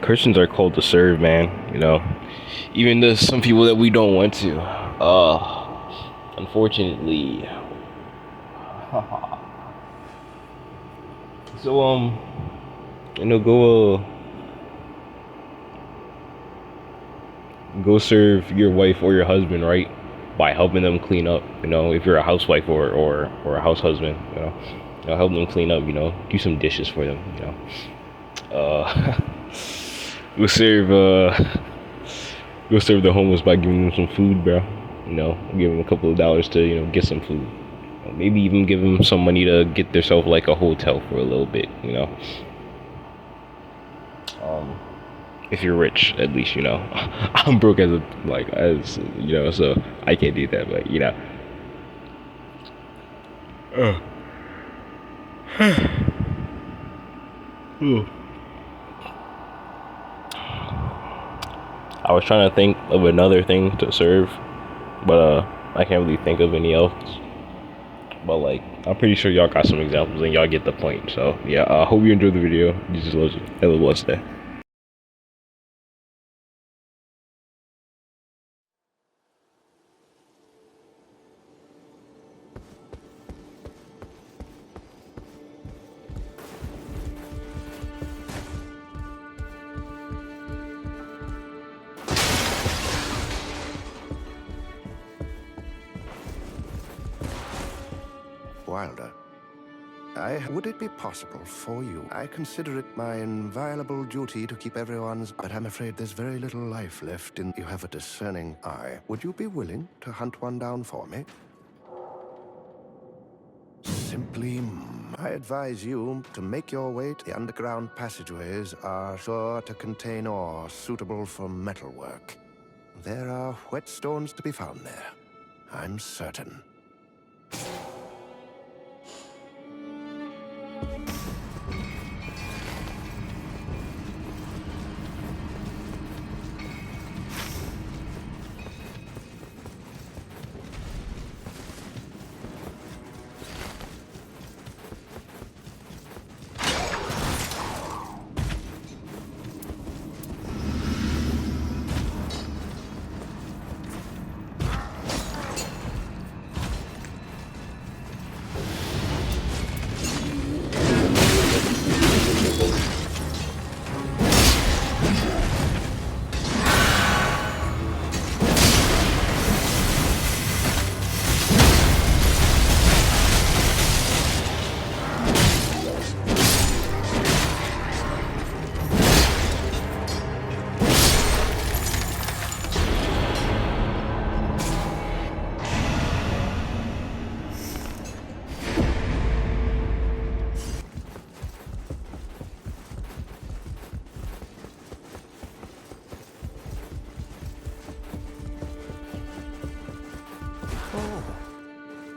Christians are called to serve, man. Even there's some people that we don't want to. Unfortunately. So, go serve your wife or your husband, right? By helping them clean up. If you're a housewife or a house husband, help them clean up. Do some dishes for them. Uh, go serve go serve the homeless by giving them some food, bro. Give them a couple of dollars to get some food. Maybe even give them some money to get themselves like a hotel for a little bit. Um, if you're rich, at least. I'm broke so I can't do that. But Uh. I was trying to think of another thing to serve, but I can't really think of any else. But like, I'm pretty sure y'all got some examples and y'all get the point. So yeah, I hope you enjoyed the video. Jesus loves you. Have a blessed day. Wilder, would it be possible for you? I consider it my inviolable duty to keep everyone's, but I'm afraid there's very little life left in. You have a discerning eye. Would you be willing to hunt one down for me? Simply, I advise you to make your way to the underground passageways are sure to contain ore suitable for metalwork. There are whetstones to be found there, I'm certain.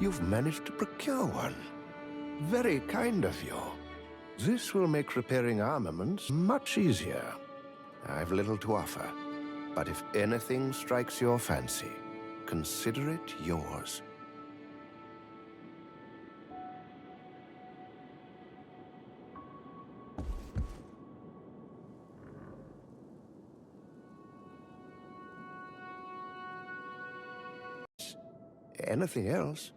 You've managed to procure one. Very kind of you. This will make repairing armaments much easier. I've little to offer, but if anything strikes your fancy, consider it yours. Anything else?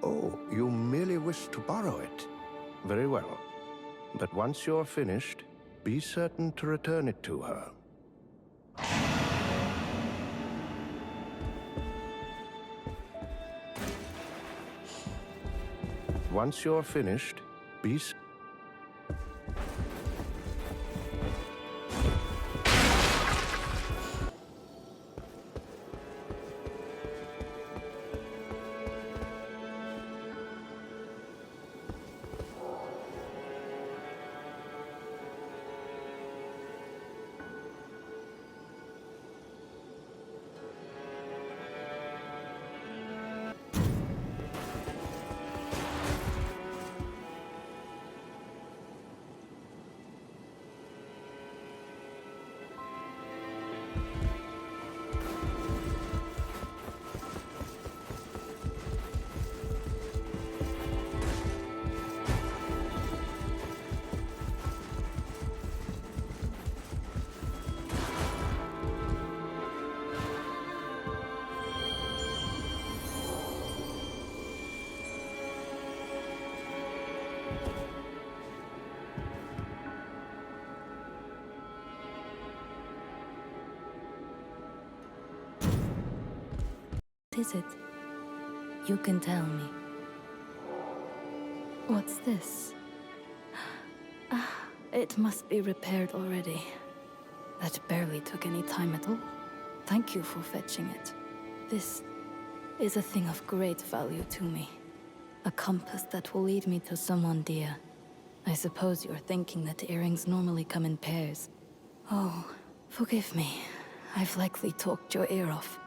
Oh, you merely wish to borrow it. Very well. But once you're finished, be certain to return it to her. Once you're finished, be certain. is it? You can tell me. What's this? Ah, it must be repaired already. That barely took any time at all. Thank you for fetching it. This is a thing of great value to me. A compass that will lead me to someone dear. I suppose you're thinking that earrings normally come in pairs. Oh, forgive me. I've likely talked your ear off.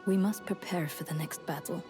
We must prepare for the next battle.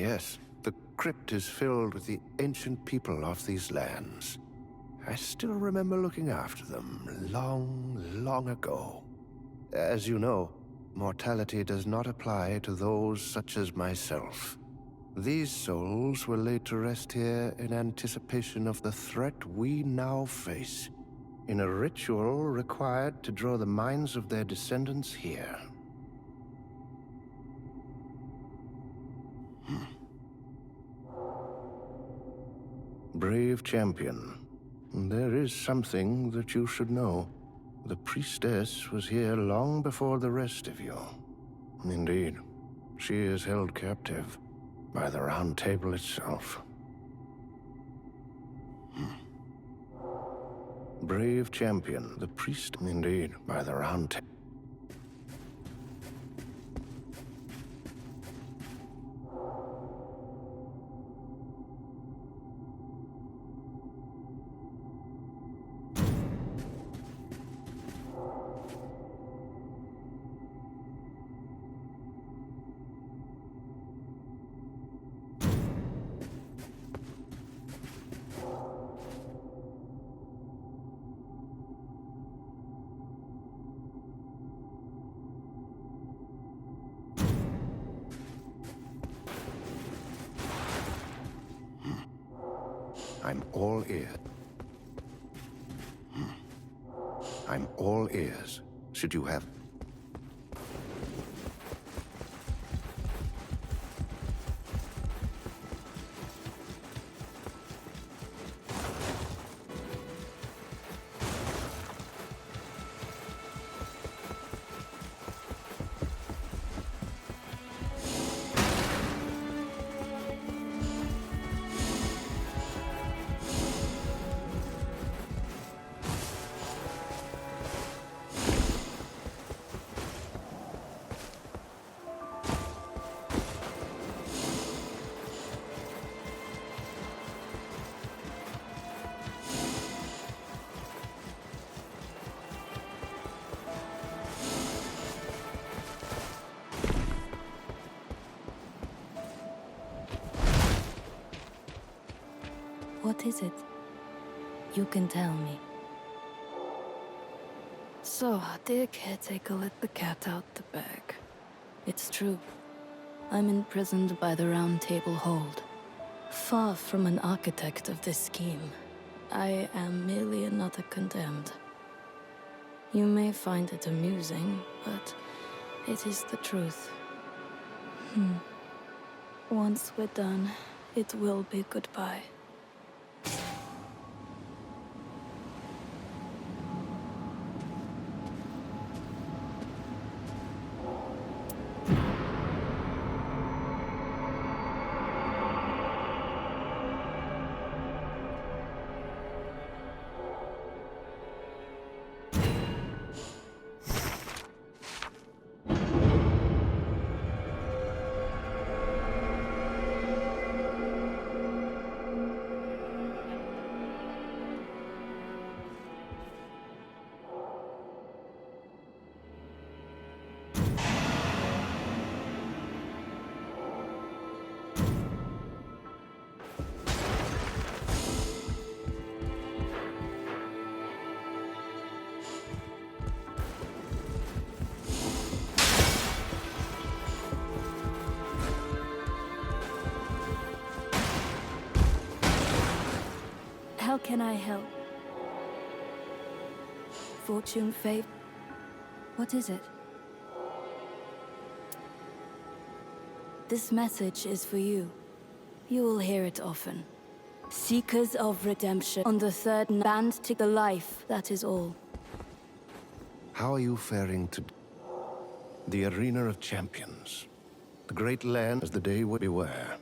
Yes, the crypt is filled with the ancient people of these lands. I still remember looking after them long, long ago. As you know, mortality does not apply to those such as myself. These souls were laid to rest here in anticipation of the threat we now face, in a ritual required to draw the minds of their descendants here. Brave champion, there is something that you should know. The priestess was here long before the rest of you. Indeed, she is held captive by the Round Table itself. Brave champion, the priest, indeed, by the Round Table. I'm all ears. I'm all ears. Should you have... What is it? You can tell me. So, dear caretaker let the cat out the bag. It's true. I'm imprisoned by the Round Table Hold. Far from an architect of this scheme, I am merely another condemned. You may find it amusing, but it is the truth. Once we're done, it will be goodbye. How can I help? Fortune, fate? What is it? This message is for you. You will hear it often. Seekers of redemption on the third band to the life, that is all. How are you faring to... the Arena of Champions? The great land as the day would beware.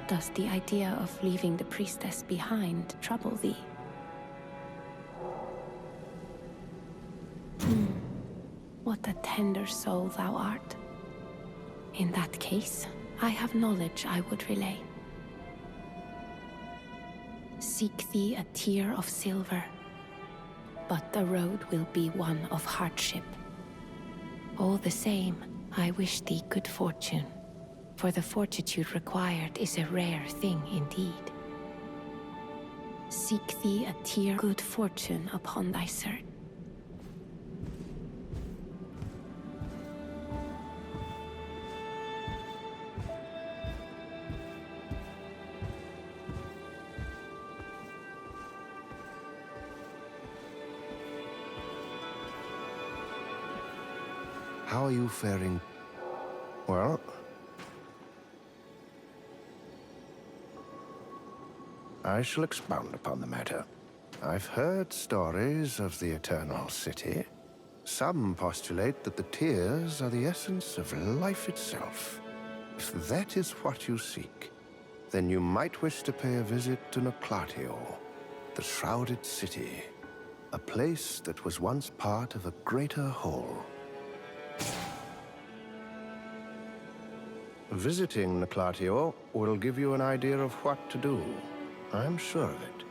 Does the idea of leaving the priestess behind trouble thee? What a tender soul thou art. In that case, I have knowledge I would relay. Seek thee a tear of silver, but the road will be one of hardship. All the same, I wish thee good fortune, for the fortitude required is a rare thing indeed. Seek thee a tear good fortune upon thy search. How are you faring? Well, I shall expound upon the matter. I've heard stories of the Eternal City. Some postulate that the tears are the essence of life itself. If that is what you seek, then you might wish to pay a visit to Nightreign, the shrouded city, a place that was once part of a greater whole. Visiting Nightreign will give you an idea of what to do. I'm sure of it.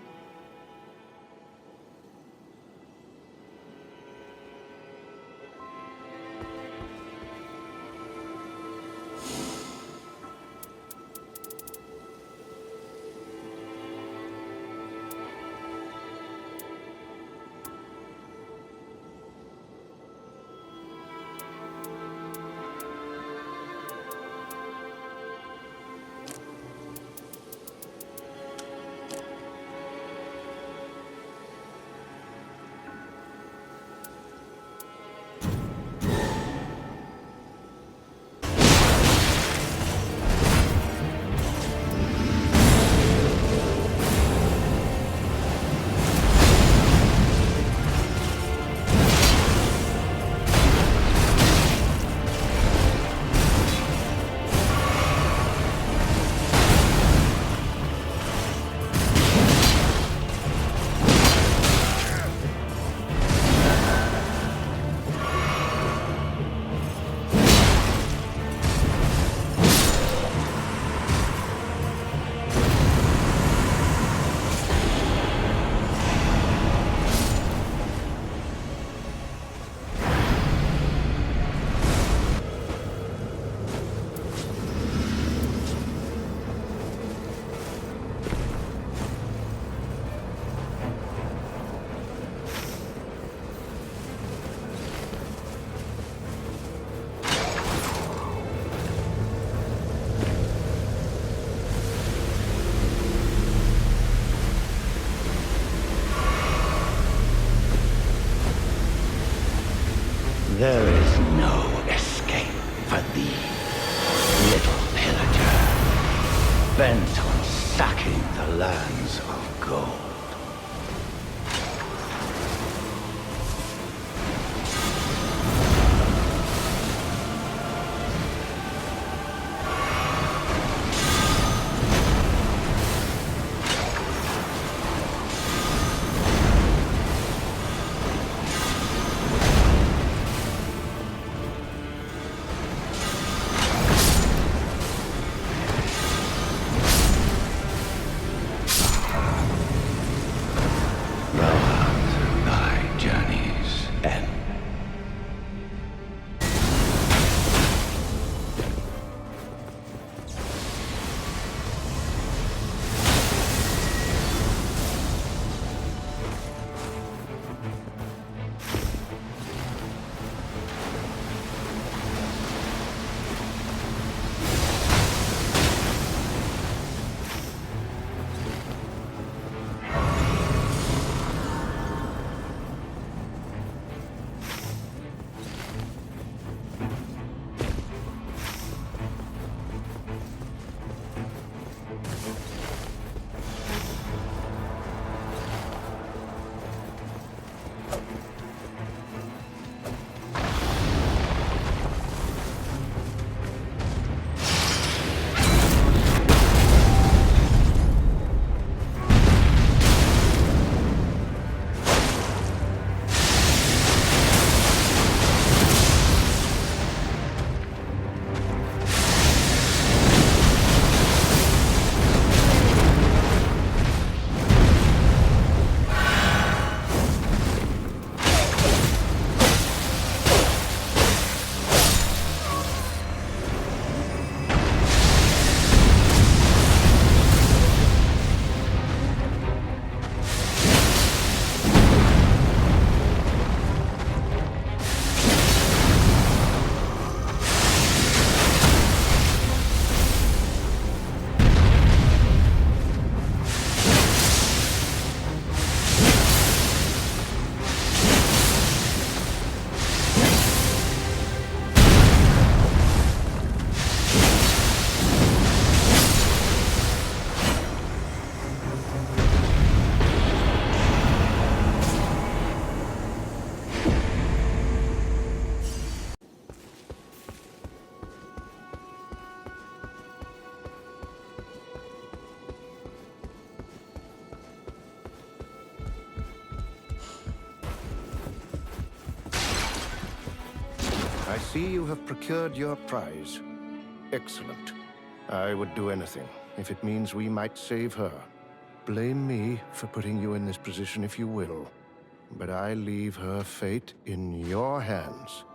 There is no escape for thee, little pillager, bent on sacking the lands of gold. I see you have procured your prize. Excellent. I would do anything if it means we might save her. Blame me for putting you in this position if you will, but I leave her fate in your hands.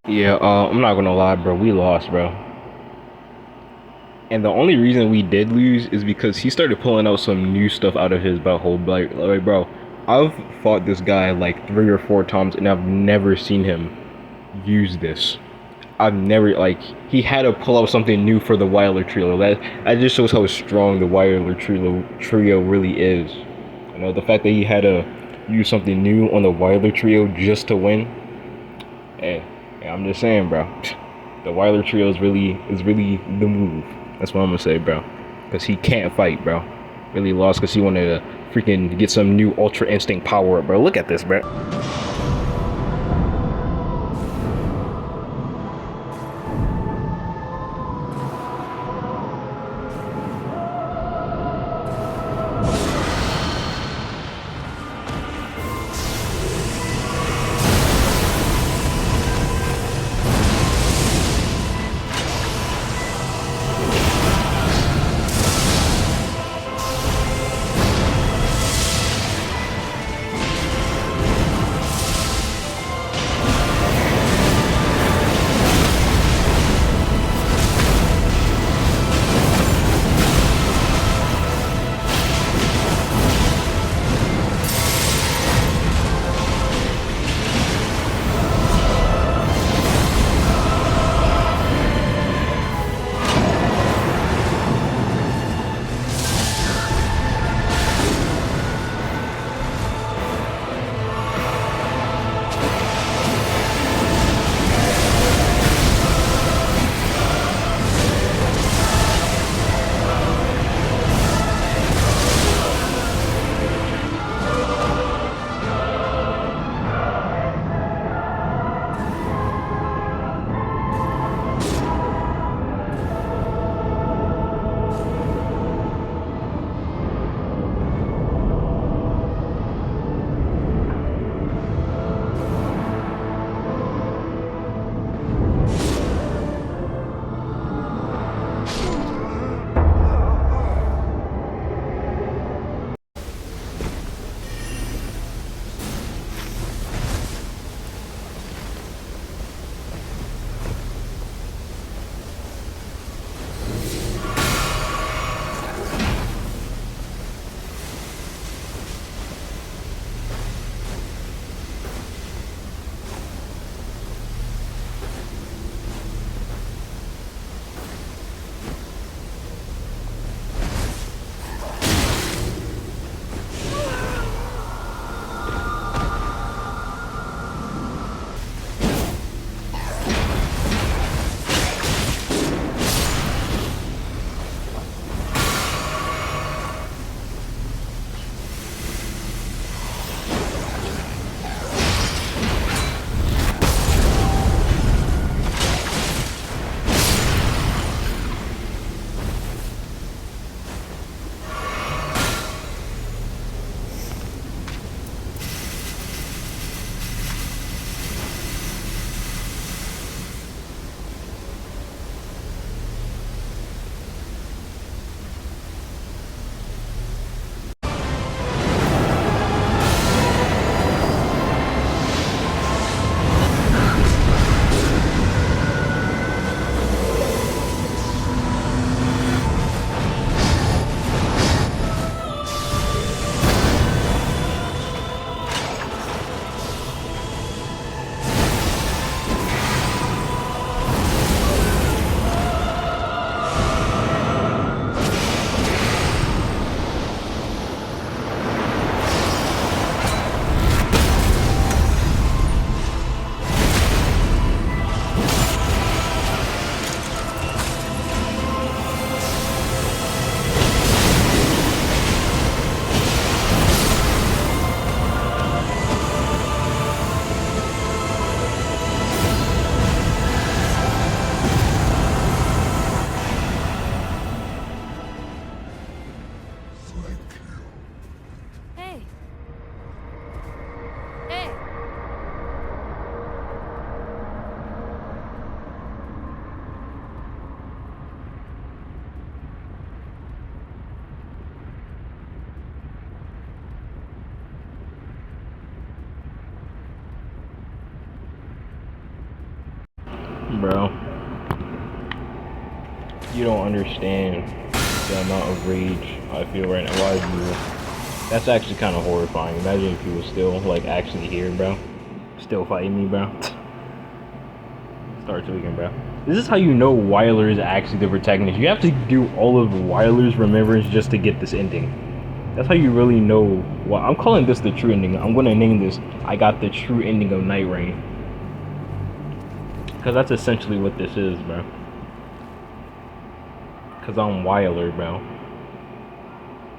Yeah, I'm not gonna lie, bro. We lost, bro. And the only reason we did lose is because he started pulling out some new stuff out of his butthole. Like, bro, I've fought this guy like 3 or 4 times, and I've never seen him use this. I've never, like, he had to pull out something new for the Wilder trio. That just shows how strong the Wilder trio really is. You know, the fact that he had to use something new on the Wilder trio just to win. Hey, I'm just saying, bro. The Wilder trio is really the move. That's what I'm gonna say, bro. Cause he can't fight, bro. Really lost because he wanted to freaking get some new Ultra Instinct power up, bro. Look at this, bro. Bro, you don't understand the amount of rage I feel right now. Why is you? That's actually kind of horrifying. Imagine if he was still like actually here, bro. Still fighting me, bro. Start tweaking, bro. This is how you know Wyler is actually the protagonist. You have to do all of Wyler's remembrance just to get this ending. That's how you really know. Well, I'm calling this the true ending. I'm gonna name this I got the true ending of Nightreign. Cause that's essentially what this is, bro. Cause I'm Wyler, bro.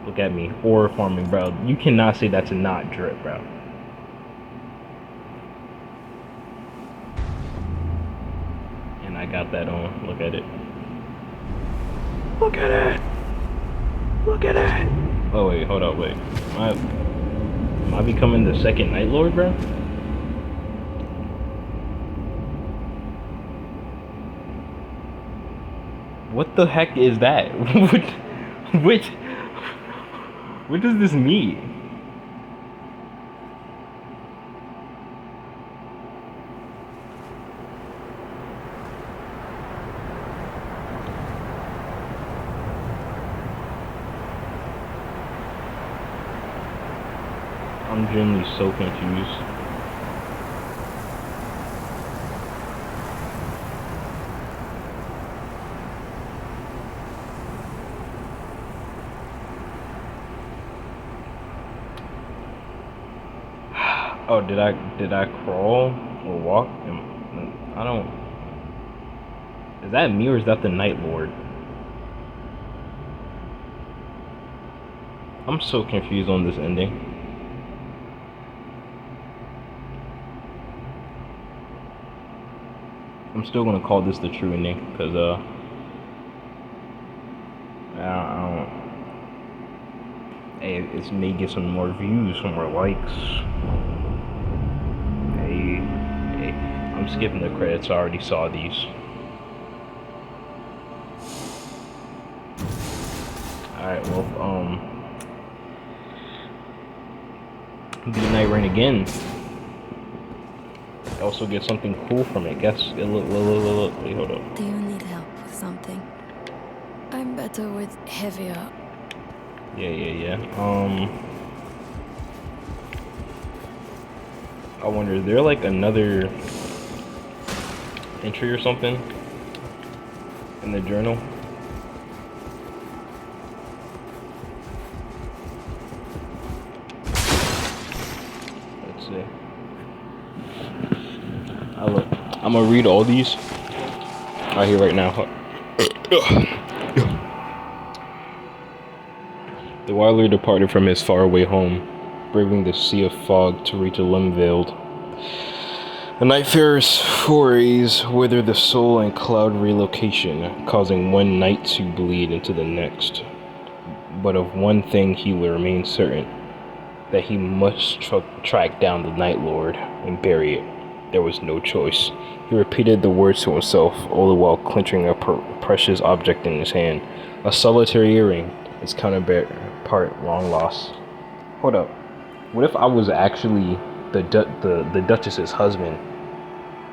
Look at me, ore farming, bro. You cannot say that's not drip, bro. And I got that on. Look at it. Look at it. Look at it. Oh wait, hold up, wait. Am I becoming the second Night Lord, bro? What the heck is that? What does this mean? I'm genuinely so confused. Oh, did I crawl or walk? I don't. Is that me or is that the Night Lord? I'm so confused on this ending. I'm still gonna call this the true ending because I don't. Hey, it may get some more views, some more likes. Hey, I'm skipping the credits. I already saw these. Alright, well, the Nightreign again. Also get something cool from it. Guess it look. Wait, hold up. Do you need help with something? I'm better with heavier. Yeah. I wonder, is there like another entry or something in the journal? Let's see. I'm gonna read all these right here, right now. The Wyler departed from his faraway home, braving the sea of fog to reach a limb-veiled. A nightfarer's forays wither the soul and cloud relocation, causing one night to bleed into the next. But of one thing he will remain certain, that he must track down the Night Lord and bury it. There was no choice. He repeated the words to himself, all the while clenching a precious object in his hand. A solitary earring, its counterpart long lost. Hold up. What if I was actually the Duchess's husband?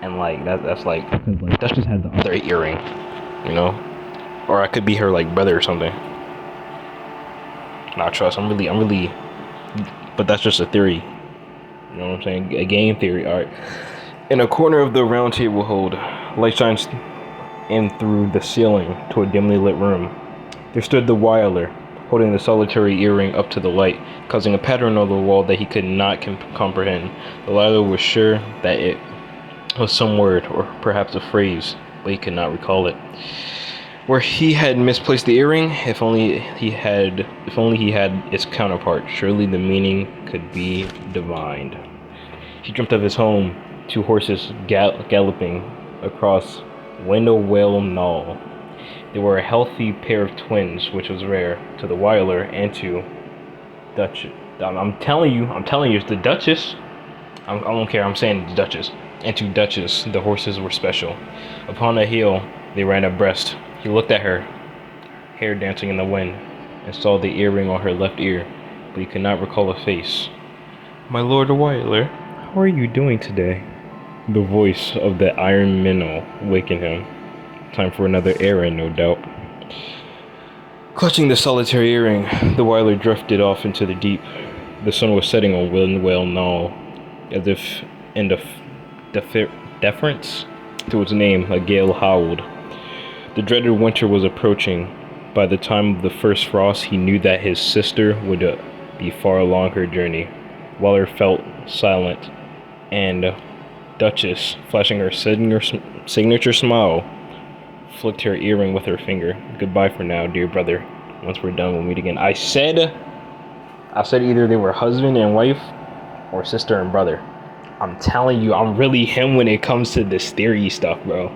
And like that's like, Duchess had the other earring, you know? Or I could be her like brother or something. Nah, trust, I'm really, but that's just a theory. You know what I'm saying? A game theory. Alright. In a corner of the round table hold, light shines in through the ceiling to a dimly lit room. There stood the Wyler, holding the solitary earring up to the light, causing a pattern on the wall that he could not comprehend. The Wyler was sure that it was some word, or perhaps a phrase, but he could not recall it. Where he had misplaced the earring, if only he had its counterpart, surely the meaning could be divined. He dreamt of his home, two horses galloping across Windowwell Knoll. They were a healthy pair of twins, which was rare to the Wyler and to Duchess. I'm telling you, it's the Duchess. I don't care, I'm saying the Duchess. And to Duchess, the horses were special. Upon a hill, they ran abreast. He looked at her, hair dancing in the wind, and saw the earring on her left ear, but he could not recall a face. My Lord Wyler, how are you doing today? The voice of the iron minnow wakened him. Time for another errand, no doubt. Clutching the solitary earring, the Wyler drifted off into the deep. The sun was setting on Windwell Knoll, as if in deference to its name, a gale howled. The dreaded winter was approaching. By the time of the first frost, he knew that his sister would be far along her journey. Waller felt silent, and Duchess, flashing her signature smile, flicked her earring with her finger. Goodbye for now, dear brother. Once we're done, we'll meet again. I said either they were husband and wife or sister and brother. I'm telling you, I'm really him when it comes to this theory stuff, bro.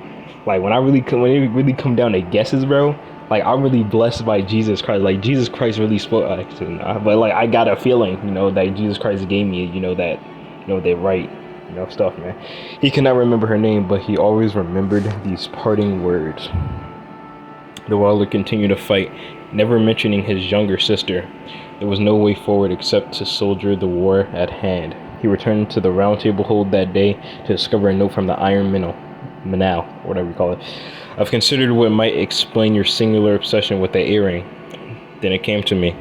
Like when it really come down to guesses, bro. Like I'm really blessed by Jesus Christ. Like Jesus Christ really spoke, but like I got a feeling, that Jesus Christ gave me, that right, stuff, man. He cannot remember her name, but he always remembered these parting words. The Wilder continued to fight, never mentioning his younger sister. There was no way forward except to soldier the war at hand. He returned to the round table hold that day to discover a note from the Iron Minnow, whatever you call it. I've considered what might explain your singular obsession with the earring. Then it came to me.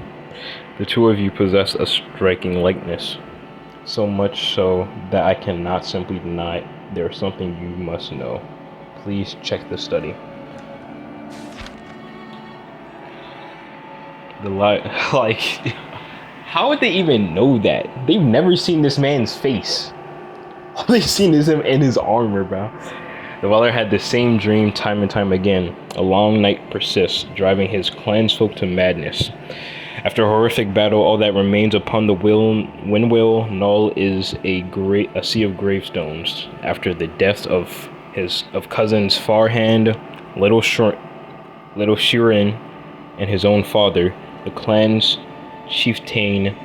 The two of you possess a striking likeness. So much so that I cannot simply deny it. There's something you must know. Please check the study. Like, how would they even know that? They've never seen this man's face. All they've seen is him in his armor, bro. The Weller had the same dream time and time again. A long night persists, driving his clansfolk to madness. After a horrific battle, all that remains upon the Windwell Knoll is a sea of gravestones. After the deaths of cousins Farhand, Little Shirin, and his own father, the clan's chieftain,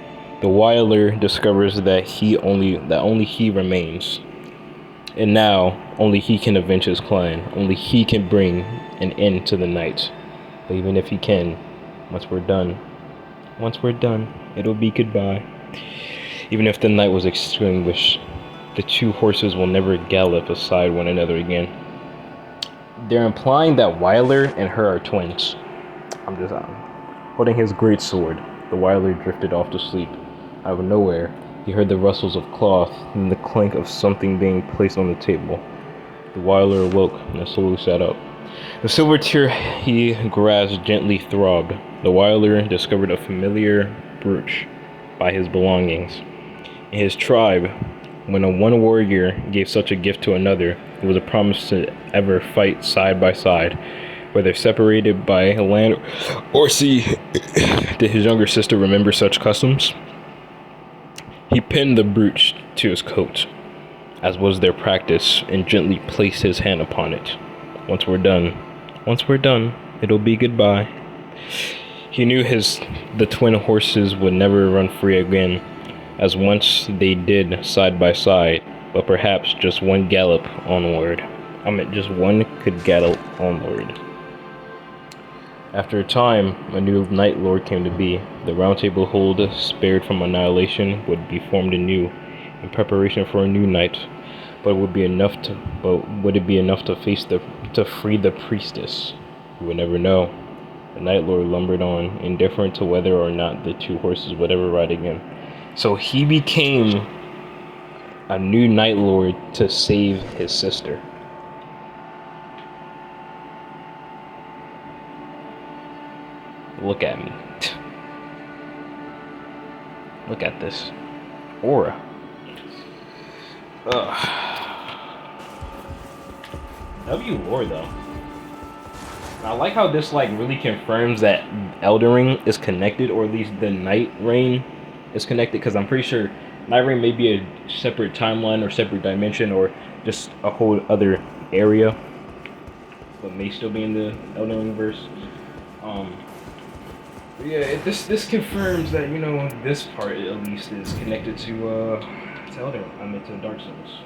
the Wyler discovers that only he remains. And now, only he can avenge his clan. Only he can bring an end to the night. But even if he can, once we're done, it'll be goodbye. Even if the night was extinguished, the two horses will never gallop beside one another again. They're implying that Wyler and her are twins. I'm just holding his great sword. The Wyler drifted off to sleep. Out of nowhere, he heard the rustles of cloth and the clank of something being placed on the table. The Wyler awoke and slowly sat up. The silver tear he grasped gently throbbed. The Wyler discovered a familiar brooch by his belongings. In his tribe, when one warrior gave such a gift to another, it was a promise to ever fight side by side, whether separated by land or sea. Did his younger sister remember such customs? He pinned the brooch to his coat, as was their practice, and gently placed his hand upon it. Once we're done, it'll be goodbye. He knew the twin horses would never run free again, as once they did side by side, but perhaps just one gallop onward. Just one could gallop onward. After a time, a new Night Lord came to be. The Round Table hold, spared from annihilation, would be formed anew, in preparation for a new night. But would it be enough to free the priestess? We would never know. The Night Lord lumbered on, indifferent to whether or not the two horses would ever ride again. So he became a new Night Lord to save his sister. Look at me. Look at this aura. W lore though. I like how this really confirms that Elden Ring is connected, or at least the Nightreign is connected, because I'm pretty sure Nightreign may be a separate timeline or separate dimension or just a whole other area, but may still be in the Elden Ring verse. But yeah, this confirms that this part at least is connected to Elden Ring. To Dark Souls.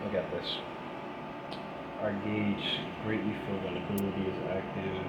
Look at this. Our gauge greatly filled when ability is active.